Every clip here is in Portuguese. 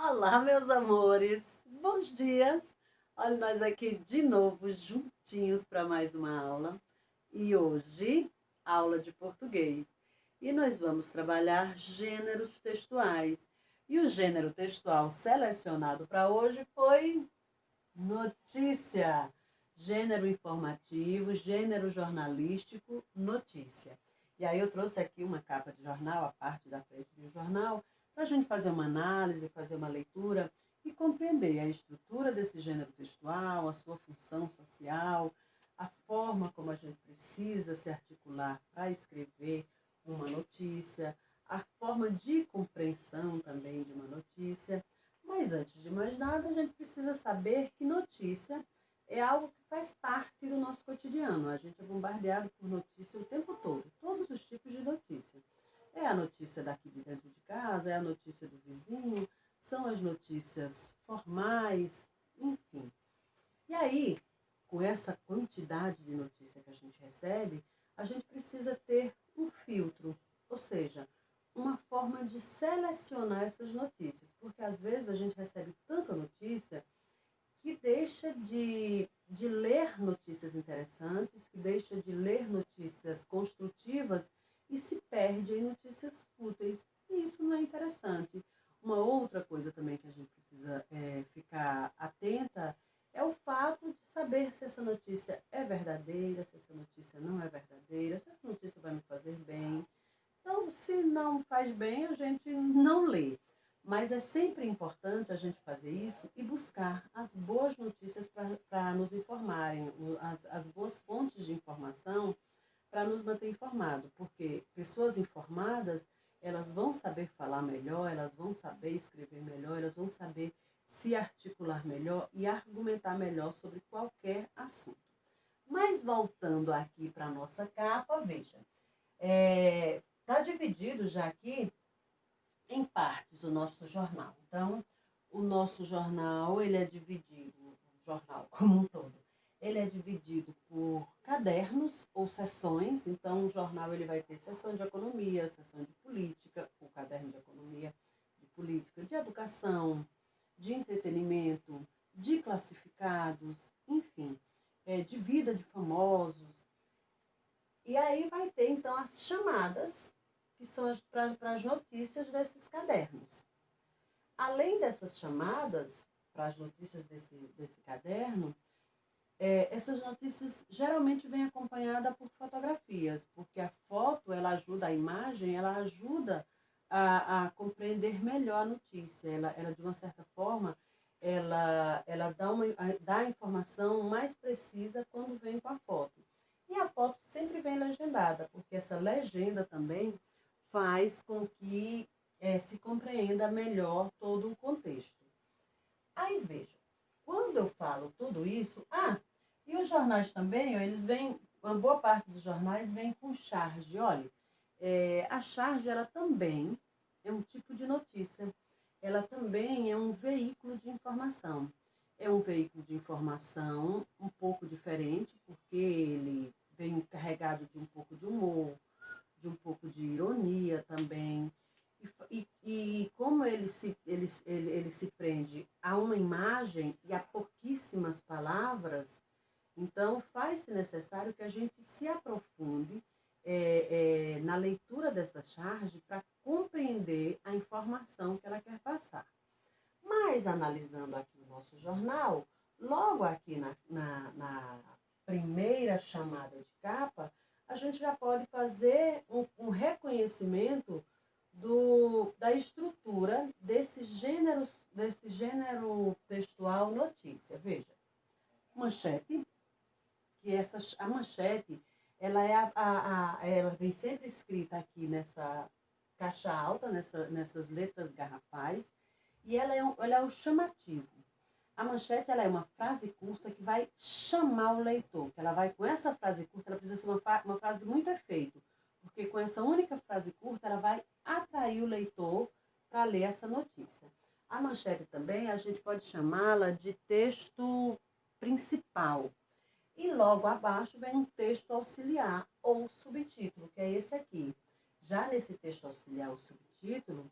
Olá, meus amores, bons dias. Olha, nós aqui de novo juntinhos para mais uma aula. E hoje, aula de português. E nós vamos trabalhar gêneros textuais. E o gênero textual selecionado para hoje foi notícia. Gênero informativo, gênero jornalístico, notícia. E aí eu trouxe aqui uma capa de jornal, a parte da frente do jornal, para a gente fazer uma análise, fazer uma leitura e compreender a estrutura desse gênero textual, a sua função social, a forma como a gente precisa se articular para escrever uma notícia, a forma de compreensão também de uma notícia. Mas antes de mais nada, a gente precisa saber que notícia é algo que faz parte do nosso cotidiano. A gente é bombardeado por notícia o tempo todo, todos os tipos de notícia. É a notícia daqui de dentro de casa, é a notícia do vizinho, são as notícias formais, enfim. E aí, com essa quantidade de notícia que a gente recebe, a gente precisa ter um filtro, ou seja, uma forma de selecionar essas notícias, porque às vezes a gente recebe tanta notícia que deixa de ler notícias interessantes, que deixa de ler notícias construtivas e se perde em notícias fúteis. E isso não é interessante. Uma outra coisa também que a gente precisa ficar atenta é o fato de saber se essa notícia é verdadeira, se essa notícia não é verdadeira, se essa notícia vai me fazer bem. Então, se não faz bem, a gente não lê. Mas é sempre importante a gente fazer isso e buscar as boas notícias para nos informarem, as boas fontes de informação para nos manter informado, porque pessoas informadas, elas vão saber falar melhor, elas vão saber escrever melhor, elas vão saber se articular melhor e argumentar melhor sobre qualquer assunto. Mas voltando aqui para a nossa capa, veja, está dividido já aqui em partes o nosso jornal. Então, o nosso jornal, ele é dividido, o jornal como um todo, ele é dividido por cadernos ou sessões. Então, o jornal ele vai ter seção de economia, seção de política, o caderno de economia, de política, de educação, de entretenimento, de classificados, enfim, de vida de famosos. E aí vai ter, então, as chamadas, que são para as notícias desses cadernos. Além dessas chamadas para as notícias desse caderno, essas notícias geralmente vêm acompanhada por fotografias, porque a foto, ela ajuda, a imagem, ela ajuda a compreender melhor a notícia. Ela de uma certa forma, ela dá a informação mais precisa quando vem com a foto. E a foto sempre vem legendada, porque essa legenda também faz com que se compreenda melhor todo o contexto. Aí veja, quando eu falo tudo isso, e os jornais também, eles vêm, uma boa parte dos jornais vem com charge. Olha, a charge ela também é um tipo de notícia, ela também é um veículo de informação. É um veículo de informação um pouco diferente, porque ele vem carregado de um pouco de humor, de um pouco de ironia também. E como ele se prende a uma imagem e a pouquíssimas palavras, então faz-se necessário que a gente se aprofunde na leitura dessa charge para compreender a informação que ela quer passar. Mas, analisando aqui o nosso jornal, logo aqui na primeira chamada de capa, a gente já pode fazer um reconhecimento da estrutura desse gênero textual notícia. Veja, manchete, a manchete, ela vem sempre escrita aqui nessa caixa alta, nessas letras garrafais, e ela é o chamativo. A manchete ela é uma frase curta que vai chamar o leitor, que ela vai, com essa frase curta, ela precisa ser uma frase muito efeito, porque com essa única frase curta, ela vai atrair o leitor para ler essa notícia. A manchete também, a gente pode chamá-la de texto principal. E logo abaixo vem um texto auxiliar ou subtítulo, que é esse aqui. Já nesse texto auxiliar ou subtítulo,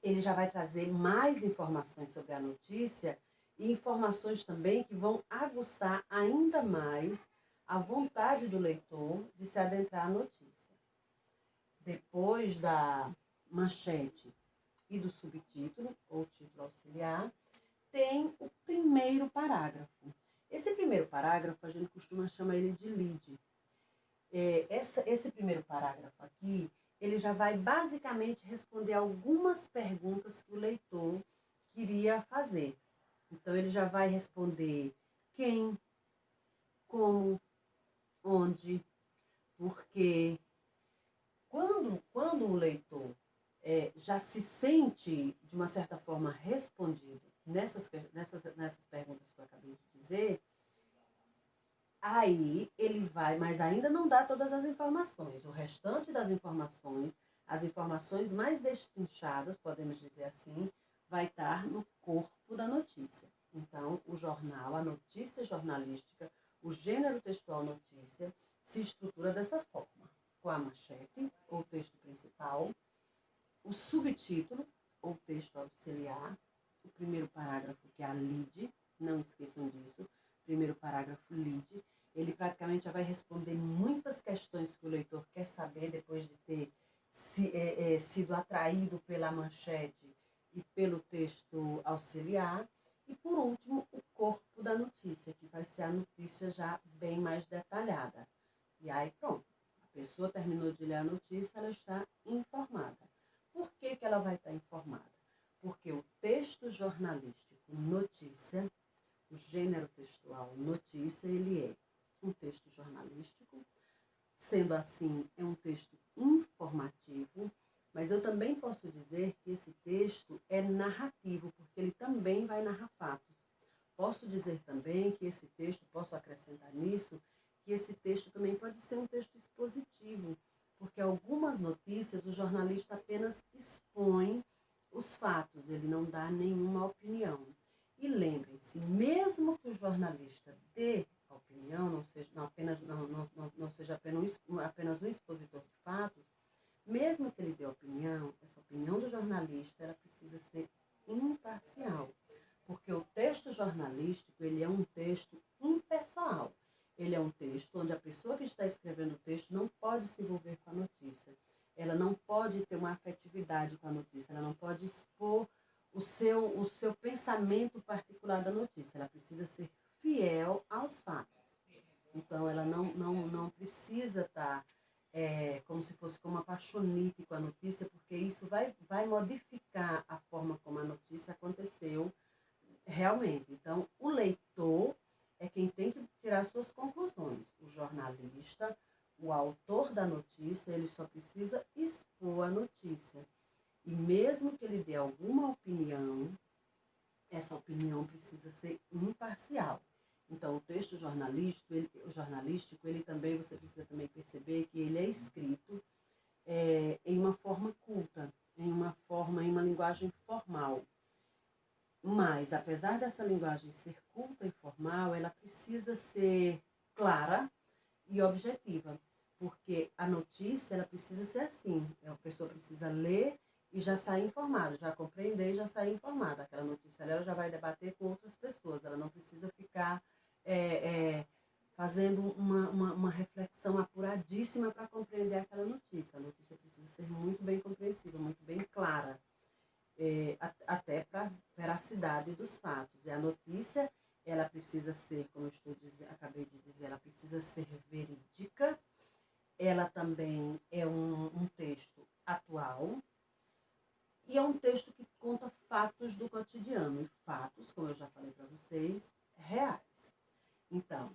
ele já vai trazer mais informações sobre a notícia e informações também que vão aguçar ainda mais a vontade do leitor de se adentrar à notícia. Depois da manchete e do subtítulo, ou título auxiliar, tem o primeiro parágrafo. Esse primeiro parágrafo a gente costuma chamar ele de lead. Esse primeiro parágrafo aqui, ele já vai basicamente responder algumas perguntas que o leitor queria fazer. Então, ele já vai responder quem, como, onde, por quê. Quando o leitor já se sente, de uma certa forma, respondido nessas perguntas que eu acabei de dizer, aí ele vai, mas ainda não dá todas as informações. O restante das informações, as informações mais destrinchadas, podemos dizer assim, vai estar no corpo da notícia. Então, o jornal, a notícia jornalística, o gênero textual notícia, se estrutura dessa forma, com a manchete, ou texto principal, o subtítulo, ou texto auxiliar, o primeiro parágrafo, que é a lead, não esqueçam disso, primeiro parágrafo lead, ele praticamente já vai responder muitas questões que o leitor quer saber depois de ter sido atraído pela manchete e pelo texto auxiliar. E, por último, o corpo da notícia, que vai ser a notícia já bem mais detalhada. E aí, pronto, a pessoa terminou de ler a notícia, ela está informada. Por que ela vai estar informada? Porque o texto jornalístico notícia, o gênero textual notícia, ele é um texto jornalístico, sendo assim, é um texto informativo, mas eu também posso dizer que esse texto é narrativo, porque ele também vai narrar fatos. Posso dizer também que esse texto, posso acrescentar nisso, que esse texto também pode ser um texto expositivo, porque algumas notícias o jornalista apenas expõe os fatos, ele não dá nenhuma opinião. E lembrem-se, mesmo que o jornalista dê a opinião, não seja apenas um expositor de fatos, mesmo que ele dê opinião, essa opinião do jornalista ela precisa ser imparcial, porque o texto jornalístico ele é um texto impessoal. Ele é um texto onde a pessoa que está escrevendo o texto não pode se envolver com a notícia. Ela não pode ter uma afetividade com a notícia, ela não pode expor o seu pensamento particular da notícia. Ela precisa ser fiel aos fatos. Então, ela não precisa estar como se fosse como uma apaixonite com a notícia, porque isso vai modificar a forma como a notícia aconteceu realmente. Então, o leitor é quem tem que tirar suas conclusões. O jornalista, o autor da notícia, ele só precisa expor a notícia. E mesmo que ele dê alguma opinião, essa opinião precisa ser imparcial. Então, o texto jornalístico, ele também, você precisa também perceber que ele é escrito em uma forma culta, em uma linguagem formal. Mas, apesar dessa linguagem ser culta e formal, ela precisa ser clara e objetiva, porque a notícia ela precisa ser assim, a pessoa precisa ler e já sair informada, já compreender e já sair informada. Aquela notícia ela já vai debater com outras pessoas, ela não precisa ficar fazendo uma reflexão apuradíssima para compreender aquela notícia. A notícia precisa ser muito bem compreensível, muito bem clara. Até para a veracidade dos fatos. E a notícia, ela precisa ser, como eu acabei de dizer, ela precisa ser verídica, ela também é um texto atual, e é um texto que conta fatos do cotidiano, e fatos, como eu já falei para vocês, reais. Então,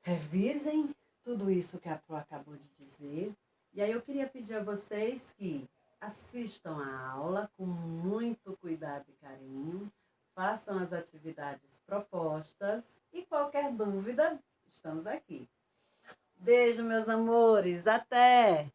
revisem tudo isso que a Pro acabou de dizer, e aí eu queria pedir a vocês que assistam a aula com muito cuidado e carinho, façam as atividades propostas e qualquer dúvida, estamos aqui. Beijo, meus amores, até!